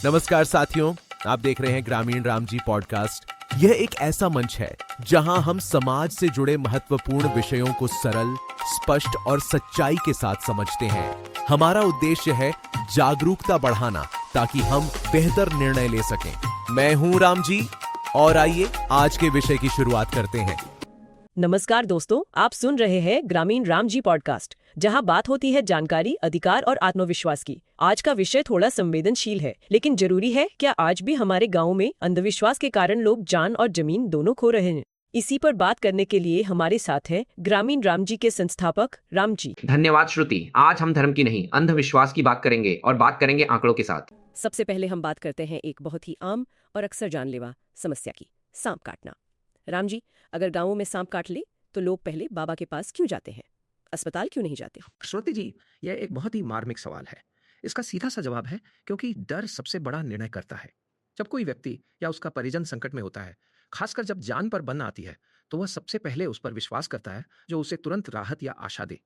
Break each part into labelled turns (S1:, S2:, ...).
S1: नमस्कार साथियों, आप देख रहे हैं ग्रामीण राम जी पॉडकास्ट। यह एक ऐसा मंच है जहां हम समाज से जुड़े महत्वपूर्ण विषयों को सरल, स्पष्ट और सच्चाई के साथ समझते हैं। हमारा उद्देश्य है जागरूकता बढ़ाना ताकि हम बेहतर निर्णय ले सकें। मैं हूं राम जी और आइए आज के विषय की शुरुआत करते हैं।
S2: नमस्कार दोस्तों, आप सुन रहे हैं ग्रामीण राम जी पॉडकास्ट, जहां बात होती है जानकारी, अधिकार और आत्मविश्वास की। आज का विषय थोड़ा संवेदनशील है, लेकिन जरूरी है। क्या आज भी हमारे गांव में अंधविश्वास के कारण लोग जान और जमीन दोनों खो रहे हैं? इसी पर बात करने के लिए हमारे साथ हैं ग्रामीण राम जी के संस्थापक राम जी।
S3: धन्यवाद श्रुति। आज हम धर्म की नहीं, अंधविश्वास की बात करेंगे और बात करेंगे आंकड़ों के साथ।
S2: सबसे पहले हम बात करते हैं एक बहुत ही आम और अक्सर जानलेवा समस्या की, सांप काटना। राम जी, अगर गांवों में सांप काट ले तो लोग पहले बाबा के पास क्यों जाते हैं, अस्पताल क्यों नहीं जाते?
S4: श्रुति जी, यह एक बहुत ही मार्मिक सवाल है। इसका सीधा सा जवाब है क्योंकि डर सबसे बड़ा निर्णय करता है। जब कोई व्यक्ति या उसका परिजन संकट में होता है, खासकर जब जान पर बन आती है, तो वह सबसे पहले उस पर विश्वास करता है जो उसे तुरंत राहत या आशा दे।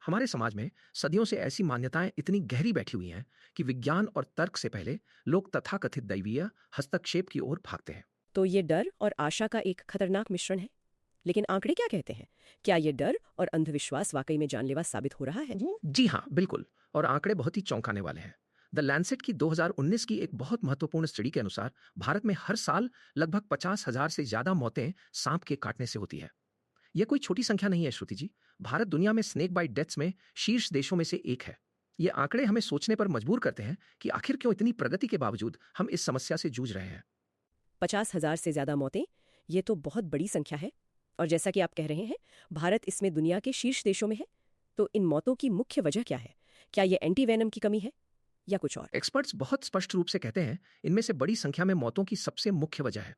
S4: हमारे समाज में सदियों से ऐसी मान्यताएं इतनी गहरी बैठी हुई हैं कि विज्ञान और तर्क से पहले लोग तथाकथित दैवीय हस्तक्षेप की ओर भागते हैं।
S2: तो ये डर और आशा का एक खतरनाक मिश्रण है। लेकिन आंकड़े क्या कहते हैं? क्या ये डर और अंधविश्वास वाकई में जानलेवा साबित हो रहा है?
S4: जी हाँ, बिल्कुल। और आंकड़े बहुत ही चौंकाने वाले हैं। द लैंसेट की 2019 की एक बहुत महत्वपूर्ण स्टडी के अनुसार भारत में हर साल लगभग 50,000 से ज्यादा मौतें सांप के काटने से होती है। यह कोई छोटी संख्या नहीं है श्रुति जी। भारत दुनिया में स्नेक बाइट डेथ्स में शीर्ष देशों में से एक है। ये आंकड़े हमें सोचने पर मजबूर करते हैं कि आखिर क्यों इतनी प्रगति के बावजूद हम इस समस्या से जूझ रहे हैं।
S2: 50,000 से ज्यादा मौतें, ये तो बहुत बड़ी संख्या है। और जैसा कि आप कह रहे हैं, भारत इसमें दुनिया के शीर्ष देशों में है। तो इन मौतों की मुख्य वजह क्या है? क्या ये एंटीवेनम की कमी है या कुछ और?
S4: एक्सपर्ट्स बहुत स्पष्ट रूप से कहते हैं इनमें से बड़ी संख्या में मौतों की सबसे मुख्य वजह है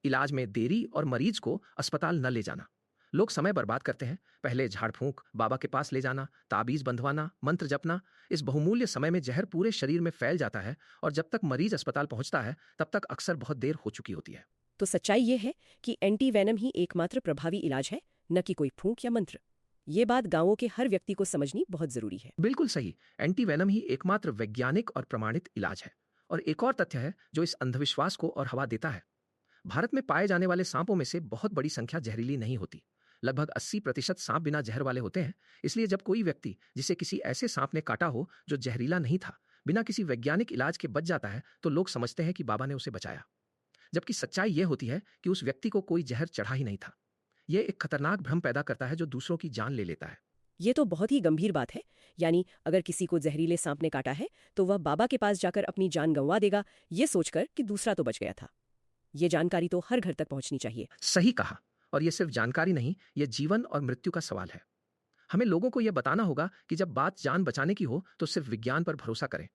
S4: इलाज में देरी और मरीज को अस्पताल न ले जाना। लोग समय बर्बाद करते हैं। पहले झाड़ फूंक, बाबा के पास ले जाना, ताबीज बंधवाना, मंत्र जपना। इस बहुमूल्य समय में जहर पूरे शरीर में फैल जाता है और जब तक मरीज अस्पताल पहुंचता है तब तक अक्सर बहुत देर हो चुकी होती है।
S2: तो सच्चाई ये है कि एंटीवेनम ही एकमात्र प्रभावी इलाज है, न कि कोई फूंक या मंत्र। ये बात गांवों के हर व्यक्ति को समझनी बहुत जरूरी है।
S4: बिल्कुल सही। एंटीवेनम ही एकमात्र वैज्ञानिक और प्रमाणित इलाज है। और एक और तथ्य है जो इस अंधविश्वास को और हवा देता है। भारत में पाए जाने वाले सांपों में से बहुत बड़ी संख्या जहरीली नहीं होती। लगभग 80% सांप बिना जहर वाले होते हैं। इसलिए जब कोई व्यक्ति जिसे किसी ऐसे सांप ने काटा हो जो जहरीला नहीं था, बिना किसी वैज्ञानिक इलाज के बच जाता है, तो लोग समझते हैं कि बाबा ने उसे बचाया। जबकि सच्चाई यह होती है कि उस व्यक्ति को कोई जहर चढ़ा ही नहीं था। यह एक खतरनाक भ्रम पैदा करता है जो दूसरों की जान ले लेता है।
S2: ये तो बहुत ही गंभीर बात है। यानी अगर किसी को जहरीले सांप ने काटा है तो वह बाबा के पास जाकर अपनी जान गंवा देगा, ये सोचकर कि दूसरा तो बच गया था। ये जानकारी तो हर घर तक पहुंचनी चाहिए।
S4: सही कहा। और यह सिर्फ जानकारी नहीं, यह जीवन और मृत्यु का सवाल है। हमें लोगों को यह बताना होगा कि जब बात जान बचाने की हो तो सिर्फ विज्ञान पर भरोसा करें,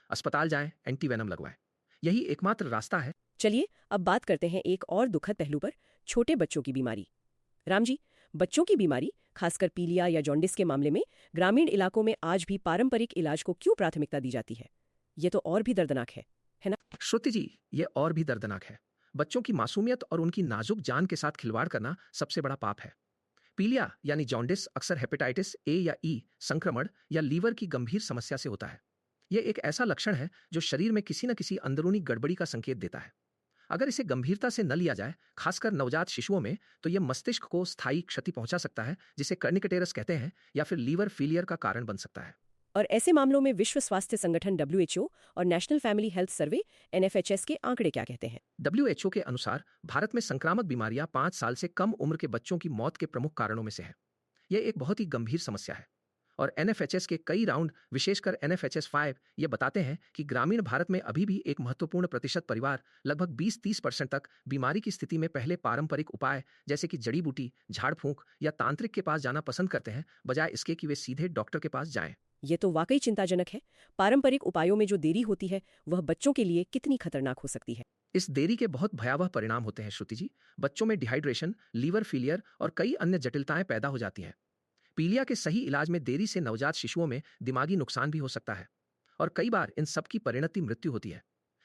S4: अस्पताल जाएं, एंटीवेनम लगवाएं। यही एकमात्र रास्ता है।
S2: चलिए अब बात करते हैं एक और दुखद पहलू पर, छोटे बच्चों की बीमारी। राम जी, बच्चों की बीमारी, खासकर पीलिया या जॉन्डिस के मामले में ग्रामीण इलाकों में आज भी पारंपरिक इलाज को क्यों प्राथमिकता दी जाती है? ये तो और भी दर्दनाक है ना?
S4: श्रुति जी, यह और भी दर्दनाक है। बच्चों की मासूमियत और उनकी नाजुक जान के साथ खिलवाड़ करना सबसे बड़ा पाप है। पीलिया यानी जॉन्डिस अक्सर हेपेटाइटिस ए या ई संक्रमण या लीवर की गंभीर समस्या से होता है। यह एक ऐसा लक्षण है जो शरीर में किसी न किसी अंदरूनी गड़बड़ी का संकेत देता है। अगर इसे गंभीरता से न लिया जाए, खासकर नवजात शिशुओं में, तो यह मस्तिष्क को स्थायी क्षति पहुंचा सकता है, जिसे कर्निकेटेरस कहते हैं, या फिर लीवर फेलियर का कारण बन सकता है।
S2: और ऐसे मामलों में विश्व स्वास्थ्य संगठन WHO और national family health survey NFHS के आंकड़े क्या कहते हैं?
S4: WHO के अनुसार भारत में संक्रामक बीमारियां 5 साल से कम उम्र के बच्चों की मौत के प्रमुख कारणों में से है। यह एक बहुत ही गंभीर समस्या है। और NFHS के कई राउंड, विशेषकर NFHS 5, ये बताते हैं कि ग्रामीण भारत में अभी भी एक महत्वपूर्ण प्रतिशत परिवार, लगभग 20-30% तक, बीमारी की स्थिति में पहले पारंपरिक उपाय जैसे कि जड़ी बूटी, झाड़ फूंक या तांत्रिक के पास जाना पसंद करते हैं, बजाय इसके कि वे सीधे डॉक्टर के पास जाएं।
S2: ये तो वाकई चिंताजनक है। पारंपरिक उपायों में जो देरी होती है वह बच्चों के लिए कितनी खतरनाक हो सकती है?
S4: इस देरी के बहुत भयावह परिणाम होते हैं श्रुति जी। बच्चों में डिहाइड्रेशन, लीवर फेलियर और कई अन्य जटिलताएं पैदा हो जाती हैं। पीलिया के सही इलाज में देरी से नवजात शिशुओं में दिमागी नुकसान भी हो सकता है और कई बार इन सब की परिणति मृत्यु होती है।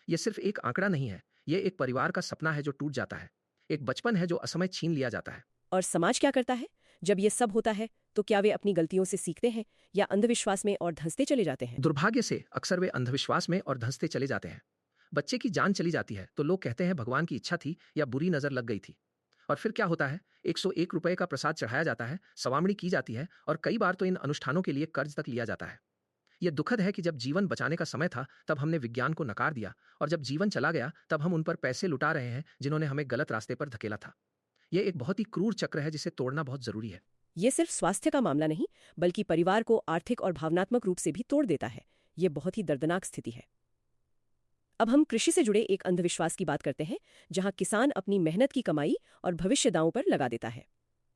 S4: यह सिर्फ एक आंकड़ा नहीं है, यह एक परिवार का सपना है जो टूट जाता है, एक बचपन है जो असमय छीन लिया जाता है।
S2: और समाज क्या करता है जब ये सब होता है? तो क्या वे अपनी गलतियों से सीखते हैं या अंधविश्वास में और धंसते चले जाते हैं?
S4: दुर्भाग्य से अक्सर वे अंधविश्वास में और धंसते चले जाते हैं। बच्चे की जान चली जाती है तो लोग कहते हैं भगवान की इच्छा थी या बुरी नजर लग गई थी। और फिर क्या होता है? 101 रुपए का प्रसाद चढ़ाया जाता है, सवामणी की जाती है और कई बार तो इन अनुष्ठानों के लिए कर्ज तक लिया जाता है। यह दुखद है कि जब जीवन बचाने का समय था तब हमने विज्ञान को नकार दिया, और जब जीवन चला गया तब हम उन पर पैसे लुटा रहे हैं जिन्होंने हमें गलत रास्ते पर धकेला था। यह एक बहुत ही क्रूर चक्र है जिसे तोड़ना बहुत जरूरी है।
S2: ये सिर्फ स्वास्थ्य का मामला नहीं, बल्कि परिवार को आर्थिक और भावनात्मक रूप से भी तोड़ देता है। ये बहुत ही दर्दनाक स्थिति है। अब हम कृषि से जुड़े एक अंधविश्वास की बात करते हैं, जहां किसान अपनी मेहनत की कमाई और भविष्य दांव पर लगा देता है।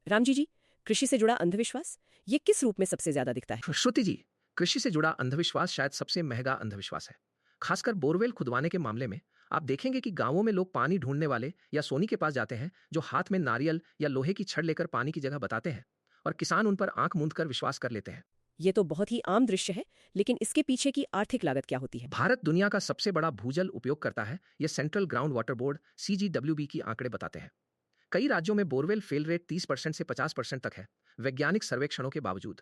S2: रामजी जी, कृषि से जुड़ा अंधविश्वास ये किस रूप में सबसे ज्यादा दिखता है?
S4: श्रुति जी, कृषि से जुड़ा अंधविश्वास शायद सबसे महंगा अंधविश्वास है। खासकर बोरवेल खुदवाने के मामले में आप देखेंगे कि गांवों में लोग पानी ढूंढने वाले या सोनी के पास जाते हैं, जो हाथ में नारियल या लोहे की छड़ लेकर पानी की जगह बताते हैं, और किसान उन पर आंख मूंद कर विश्वास कर लेते हैं।
S2: ये तो बहुत ही आम दृश्य है, लेकिन इसके पीछे की आर्थिक लागत क्या होती है?
S4: भारत दुनिया का सबसे बड़ा भूजल उपयोग करता है, यह central ground water board CGWB की आंकड़े बताते हैं। कई राज्यों में बोरवेल फेल रेट 30% से 50% तक है, वैज्ञानिक सर्वेक्षणों के बावजूद।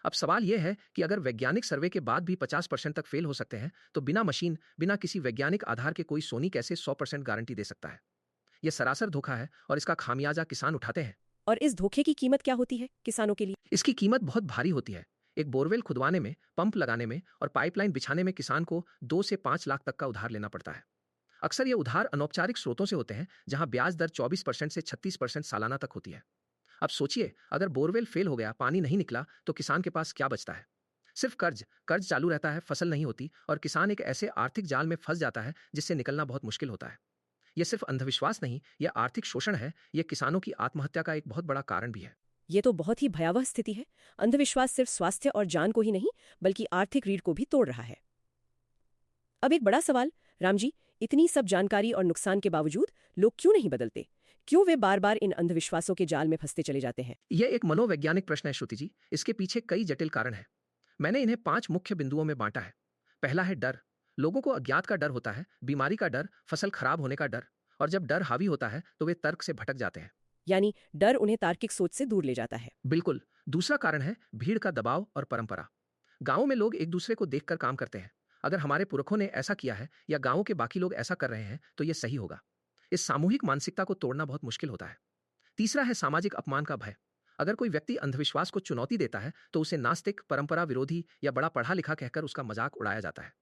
S4: अब सवाल यह है कि अगर वैज्ञानिक सर्वे के बाद भी 50% तक फेल हो सकते हैं, तो बिना मशीन, बिना किसी वैज्ञानिक आधार के कोई सोनी कैसे 100% गारंटी दे सकता है? यह सरासर धोखा है और इसका खामियाजा किसान उठाते हैं।
S2: और इस धोखे की कीमत क्या होती है किसानों के लिए?
S4: इसकी कीमत बहुत भारी होती है। एक बोरवेल खुदवाने में, पंप लगाने में और पाइपलाइन बिछाने में किसान को 2 से 5 लाख तक का उधार लेना पड़ता है। अक्सर ये उधार अनौपचारिक स्रोतों से होते हैं, जहां ब्याज दर 24% से 36% सालाना तक होती है। अब सोचिए, अगर बोरवेल फेल हो गया, पानी नहीं निकला, तो किसान के पास क्या बचता है? सिर्फ कर्ज। कर्ज चालू रहता है, फसल नहीं होती, और किसान एक ऐसे आर्थिक जाल में फंस जाता है जिससे निकलना बहुत मुश्किल होता है। यह सिर्फ अंधविश्वास नहीं, यह आर्थिक शोषण है। यह किसानों की आत्महत्या का एक बहुत बड़ा कारण भी है।
S2: ये तो बहुत ही भयावह स्थिति है। अंधविश्वास सिर्फ स्वास्थ्य और जान को ही नहीं, बल्कि आर्थिक रीढ़ को भी तोड़ रहा है। अब एक बड़ा सवाल, रामजी, इतनी सब जानकारी और नुकसान के बावजूद लोग क्यों नहीं बदलते? क्यों वे बार बार इन अंधविश्वासों के जाल में फंसते चले जाते हैं?
S4: यह एक मनोवैज्ञानिक प्रश्न है श्रुति जी। इसके पीछे कई जटिल कारण हैं। मैंने इन्हें 5 मुख्य बिंदुओं में बांटा है। पहला है डर। लोगों को अज्ञात का डर होता है, बीमारी का डर, फसल खराब होने का डर, और जब डर हावी होता है तो वे तर्क से भटक जाते हैं।
S2: यानी डर उन्हें तार्किक सोच से दूर ले जाता है।
S4: बिल्कुल। दूसरा कारण है भीड़ का दबाव और परंपरा। गांवों में लोग एक दूसरे को देखकर काम करते हैं। अगर हमारे पुरखों ने ऐसा किया है या गांवों के बाकी लोग ऐसा कर रहे हैं तो यह सही होगा। इस सामूहिक मानसिकता को तोड़ना बहुत मुश्किल होता है। तीसरा है सामाजिक अपमान का भय। अगर कोई व्यक्ति अंधविश्वास को चुनौती देता है तो उसे नास्तिक, परंपरा विरोधी या बड़ा पढ़ा लिखा कहकर उसका मजाक उड़ाया जाता है।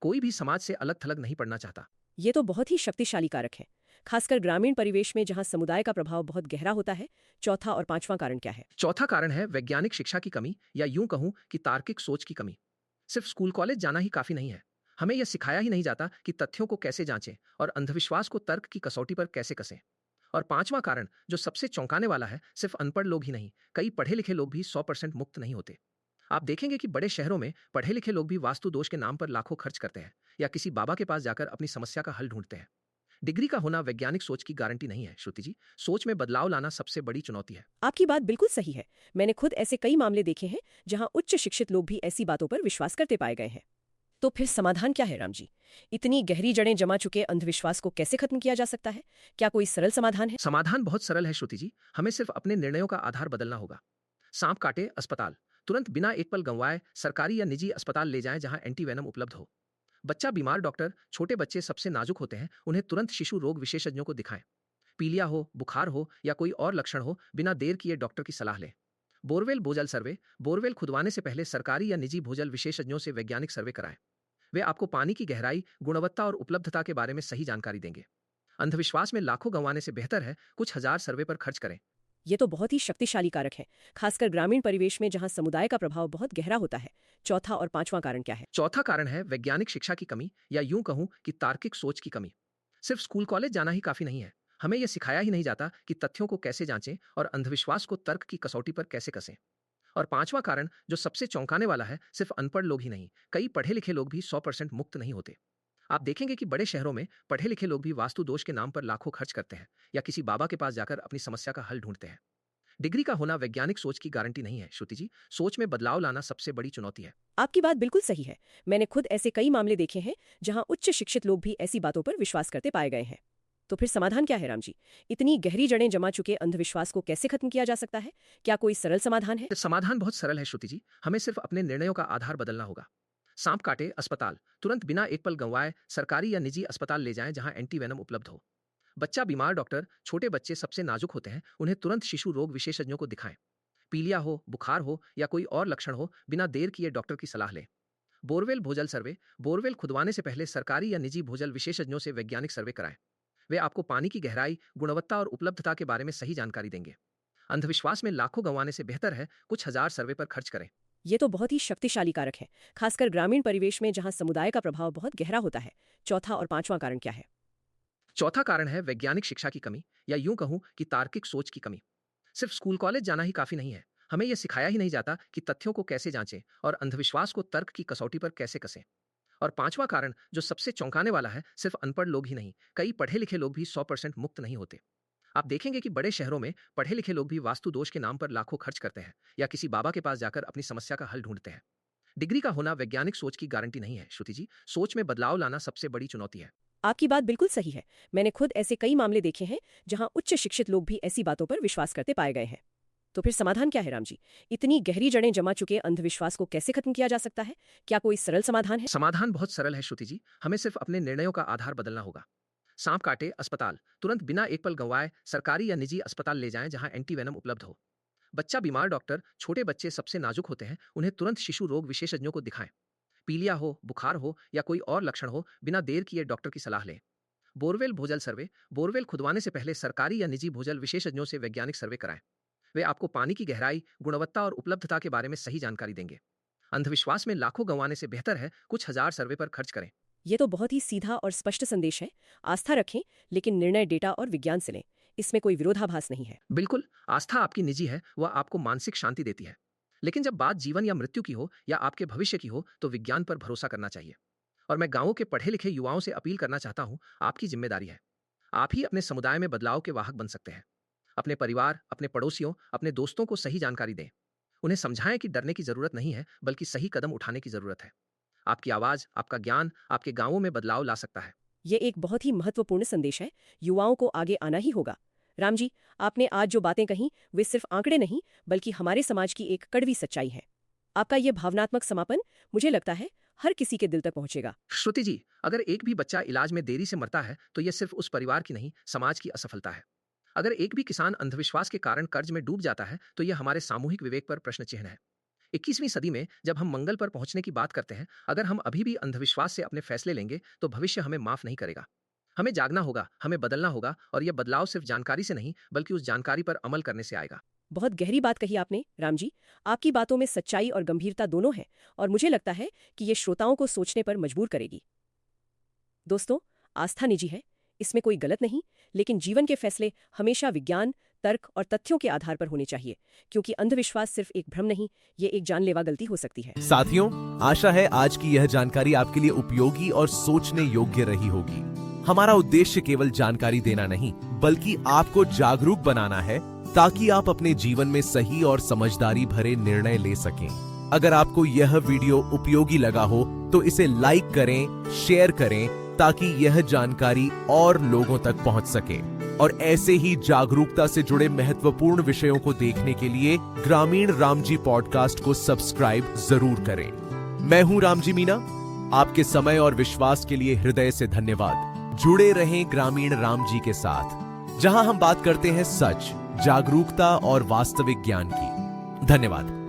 S4: कोई भी समाज से अलग थलग नहीं पड़ना चाहता।
S2: ये तो बहुत ही शक्तिशाली कारक है, खासकर ग्रामीण परिवेश में जहां समुदाय का प्रभाव बहुत गहरा होता है। चौथा और पांचवां कारण क्या है?
S4: चौथा कारण है वैज्ञानिक शिक्षा की कमी, या यूं कहूं कि तार्किक सोच की कमी। सिर्फ स्कूल कॉलेज जाना ही काफी नहीं है। हमें यह सिखाया ही नहीं जाता कि तथ्यों को कैसे जांचें और अंधविश्वास को तर्क की कसौटी पर कैसे कसें। और पांचवां कारण, जो सबसे चौंकाने वाला है, सिर्फ अनपढ़ लोग ही नहीं, कई पढ़े लिखे लोग भी 100% मुक्त नहीं होते। आप देखेंगे कि बड़े शहरों में पढ़े लिखे लोग भी वास्तु दोष के नाम पर लाखों खर्च करते हैं, या किसी बाबा के पास जाकर अपनी समस्या का हल ढूंढते हैं। डिग्री का होना वैज्ञानिक सोच की गारंटी नहीं है श्रुति जी। सोच में बदलाव लाना सबसे बड़ी चुनौती है।
S2: आपकी बात बिल्कुल सही है। मैंने खुद ऐसे कई मामले देखे हैं जहां उच्च शिक्षित लोग भी ऐसी बातों पर विश्वास करते पाए गए हैं। तो फिर समाधान क्या है राम जी? इतनी गहरी जड़ें जमा चुके अंधविश्वास को कैसे खत्म किया जा सकता है? क्या कोई सरल समाधान है?
S4: समाधान बहुत सरल है श्रुति जी। हमें सिर्फ अपने निर्णयों का आधार बदलना होगा। सांप काटे अस्पताल, तुरंत बिना एक पल गंवाए सरकारी या निजी अस्पताल ले जाएं जहां एंटीवेनम उपलब्ध हो। बच्चा बीमार, डॉक्टर, छोटे बच्चे सबसे नाजुक होते हैं, उन्हें तुरंत शिशु रोग विशेषज्ञों को दिखाएं। पीलिया हो, बुखार हो या कोई और लक्षण हो, बिना देर किए डॉक्टर की सलाह लें। बोरवेल भूजल सर्वे, बोरवेल खुदवाने से पहले सरकारी या निजी भूजल विशेषज्ञों से वैज्ञानिक सर्वे कराएं। वे आपको पानी की गहराई, गुणवत्ता और उपलब्धता के बारे में सही जानकारी देंगे। अंधविश्वास में लाखों गंवाने से बेहतर है कुछ हजार सर्वे पर खर्च करें।
S2: ये तो बहुत ही शक्तिशाली कारक है, खासकर ग्रामीण परिवेश में जहां समुदाय का प्रभाव बहुत गहरा होता है। चौथा और पांचवां कारण क्या है?
S4: चौथा कारण है वैज्ञानिक शिक्षा की कमी, या यूं कहूं कि तार्किक सोच की कमी। सिर्फ स्कूल कॉलेज जाना ही काफी नहीं है। हमें यह सिखाया ही नहीं जाता कि तथ्यों को कैसे जांचें और अंधविश्वास को तर्क की कसौटी पर कैसे कसें। और पांचवां कारण, जो सबसे चौंकाने वाला है, सिर्फ अनपढ़ लोग ही नहीं, कई पढ़े लिखे लोग भी 100% मुक्त नहीं होते। आप देखेंगे कि बड़े शहरों में पढ़े लिखे लोग भी वास्तु दोष के नाम पर लाखों खर्च करते हैं, या किसी बाबा के पास जाकर अपनी समस्या का हल ढूंढते हैं। डिग्री का होना वैज्ञानिक सोच की गारंटी नहीं है श्रुति जी। सोच में बदलाव लाना सबसे बड़ी चुनौती है।
S2: आपकी बात बिल्कुल सही है। मैंने खुद ऐसे कई मामले देखे हैं जहां उच्च शिक्षित लोग भी ऐसी बातों पर विश्वास करते पाए गए हैं। तो फिर समाधान क्या है राम जी? इतनी गहरी जड़ें जमा चुके अंधविश्वास को कैसे खत्म किया जा सकता है? क्या कोई सरल समाधान है?
S4: समाधान बहुत सरल है श्रुति जी। हमें सिर्फ अपने निर्णयों का आधार बदलना होगा। सांप काटे अस्पताल, तुरंत बिना एक पल गंवाए सरकारी या निजी अस्पताल ले जाएं जहां एंटीवेनम उपलब्ध हो। बच्चा बीमार डॉक्टर, छोटे बच्चे सबसे नाजुक होते हैं, उन्हें तुरंत शिशु रोग विशेषज्ञों को दिखाएं। पीलिया हो, बुखार हो या कोई और लक्षण हो, बिना देर किए डॉक्टर की सलाह लें। बोरवेल भूजल सर्वे, बोरवेल खुदवाने से पहले सरकारी या निजी भूजल विशेषज्ञों से वैज्ञानिक सर्वे कराएं। वे आपको पानी की गहराई, गुणवत्ता और उपलब्धता के बारे में सही जानकारी देंगे। अंधविश्वास में लाखों गंवाने से बेहतर है कुछ हजार सर्वे पर खर्च करें।
S2: ये तो बहुत ही शक्तिशाली कारक है, खासकर ग्रामीण परिवेश में जहां समुदाय का प्रभाव बहुत गहरा होता है। चौथा और पांचवां कारण क्या है?
S4: चौथा कारण है वैज्ञानिक शिक्षा की कमी, या यूं कहूं कि तार्किक सोच की कमी। सिर्फ स्कूल कॉलेज जाना ही काफी नहीं है। हमें यह सिखाया ही नहीं जाता कि तथ्यों को कैसे जांचें और अंधविश्वास को तर्क की कसौटी पर कैसे कसें। और पांचवा कारण जो सबसे चौंकाने वाला है, सिर्फ अनपढ़ लोग ही नहीं, कई पढ़े लिखे लोग भी 100% मुक्त नहीं होते। आप देखेंगे कि बड़े शहरों में पढ़े लिखे लोग भी वास्तु दोष के नाम पर लाखों खर्च करते हैं या किसी बाबा के पास जाकर अपनी समस्या का हल ढूंढते हैं। डिग्री का होना वैज्ञानिक सोच की गारंटी नहीं है श्रुति जी। सोच में बदलाव लाना सबसे बड़ी चुनौती है।
S2: आपकी बात बिल्कुल सही है। मैंने खुद ऐसे कई मामले देखे हैं जहां उच्च शिक्षित लोग भी ऐसी बातों पर विश्वास करते पाए गए हैं। तो फिर समाधान क्या है राम जी? इतनी गहरी जड़ें जमा चुके अंधविश्वास को कैसे खत्म किया जा सकता है? क्या कोई सरल समाधान है?
S4: समाधान बहुत सरल है श्रुति जी। हमें सिर्फ अपने निर्णयों का आधार बदलना होगा। सांप काटे अस्पताल, तुरंत बिना एक पल गंवाए सरकारी या निजी अस्पताल ले जाएं जहां एंटीवेनम उपलब्ध हो। बच्चा बीमार डॉक्टर, छोटे बच्चे सबसे नाजुक होते हैं, उन्हें तुरंत शिशु रोग विशेषज्ञों को दिखाएं। पीलिया हो, बुखार हो या कोई और लक्षण हो, बिना देर किए डॉक्टर की सलाह लें। बोरवेल भूजल सर्वे, बोरवेल खुदवाने से पहले सरकारी या निजी भूजल विशेषज्ञों से वैज्ञानिक सर्वे कराएं। वे आपको पानी की गहराई, गुणवत्ता और उपलब्धता के बारे में सही जानकारी देंगे। अंधविश्वास में लाखों गंवाने से बेहतर है कुछ हजार सर्वे पर खर्च करें।
S2: ये तो बहुत ही सीधा और स्पष्ट संदेश है। आस्था रखें, लेकिन निर्णय डेटा और विज्ञान से लें। इसमें कोई विरोधाभास नहीं है।
S4: बिल्कुल, आस्था आपकी निजी है, वह आपको मानसिक शांति देती है। लेकिन जब बात जीवन या मृत्यु की हो या आपके भविष्य की हो, तो विज्ञान पर भरोसा करना चाहिए। और मैं गांवों के पढ़े लिखे युवाओं से अपील करना चाहता हूं, आपकी जिम्मेदारी है। आप ही अपने समुदाय में बदलाव के वाहक बन सकते हैं। अपने परिवार, अपने पड़ोसियों, अपने दोस्तों को सही जानकारी दें। उन्हें समझाएं कि डरने की जरूरत नहीं है, बल्कि सही कदम उठाने की जरूरत है। आपकी आवाज, आपका ज्ञान आपके गांवों में बदलाव ला सकता है।
S2: ये एक बहुत ही महत्वपूर्ण संदेश है। युवाओं को आगे आना ही होगा। राम जी, आपने आज जो बातें कहीं वे सिर्फ आंकड़े नहीं, बल्कि हमारे समाज की एक कड़वी सच्चाई है। आपका ये भावनात्मक समापन, मुझे लगता है, हर किसी के दिल तक पहुंचेगा।
S4: श्रुति जी, अगर एक भी बच्चा इलाज में देरी से मरता है, तो यह सिर्फ उस परिवार की नहीं, समाज की असफलता है। अगर एक भी किसान अंधविश्वास के कारण कर्ज में डूब जाता है, तो यह हमारे सामूहिक विवेक पर प्रश्न चिन्ह है। 21वीं सदी में जब हम मंगल पर पहुंचने की बात करते हैं, अगर हम अभी भी अंधविश्वास से अपने फैसले लेंगे, तो भविष्य हमें माफ नहीं करेगा। हमें जागना होगा, हमें बदलना होगा, और यह बदलाव सिर्फ जानकारी से नहीं, बल्कि उस जानकारी पर अमल करने से आएगा।
S2: बहुत गहरी बात कही आपने राम जी। आपकी बातों में सच्चाई और गंभीरता दोनों है, और मुझे लगता है कि ये श्रोताओं को सोचने पर मजबूर करेगी। दोस्तों, आस्था निजी है, इसमें कोई गलत नहीं, लेकिन जीवन के फैसले हमेशा विज्ञान, तर्क और तथ्यों के आधार पर होने चाहिए, क्योंकि अंधविश्वास सिर्फ एक भ्रम नहीं, ये एक जानलेवा गलती हो सकती है।
S1: साथियों, आशा है आज की यह जानकारी आपके लिए उपयोगी और सोचने योग्य रही होगी। हमारा उद्देश्य केवल जानकारी देना नहीं, बल्कि आपको जागरूक बनाना है, ताकि आप अपने जीवन में सही और समझदारी भरे निर्णय ले सकें। अगर आपको यह वीडियो उपयोगी लगा हो तो इसे लाइक करें, शेयर करें, ताकि यह जानकारी और लोगों तक पहुंच सके। और ऐसे ही जागरूकता से जुड़े महत्वपूर्ण विषयों को देखने के लिए ग्रामीण रामजी पॉडकास्ट को सब्सक्राइब जरूर करें। मैं हूं रामजी मीना। आपके समय और विश्वास के लिए हृदय से धन्यवाद। जुड़े रहें ग्रामीण रामजी के साथ, जहां हम बात करते हैं सच, जागरूकता और वास्तविक ज्ञान की। धन्यवाद।